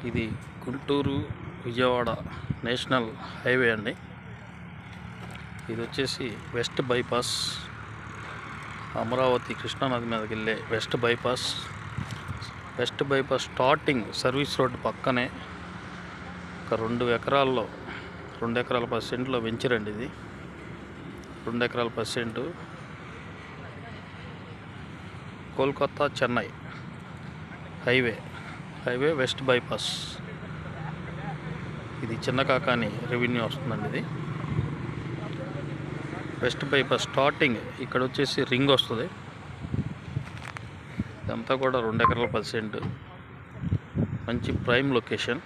ఇది Guntur Vijayawada national highway అండి. ఇది వచ్చేసి వెస్ట్ బైపాస్, అమరావతి కృష్ణానది మీదకి వెళ్ళే west bypass starting service road పక్కనే ఒక 2 ఎకరాల 10 వెంచర్ అండి. ఇది 2 ఎకరాల 10 Kolkata Chennai highway west bypass. ఇది చిన్న కాకాని రెవెన్యూ వస్తుందండి. ఇది వెస్ట్ బైపాస్ స్టార్టింగ్ ఇక్కడ వచ్చేసి రింగ్ వస్తుంది. ఇదంతా కూడా 2 ఎకరాల 10 మంచి ప్రైమ్ లొకేషన్.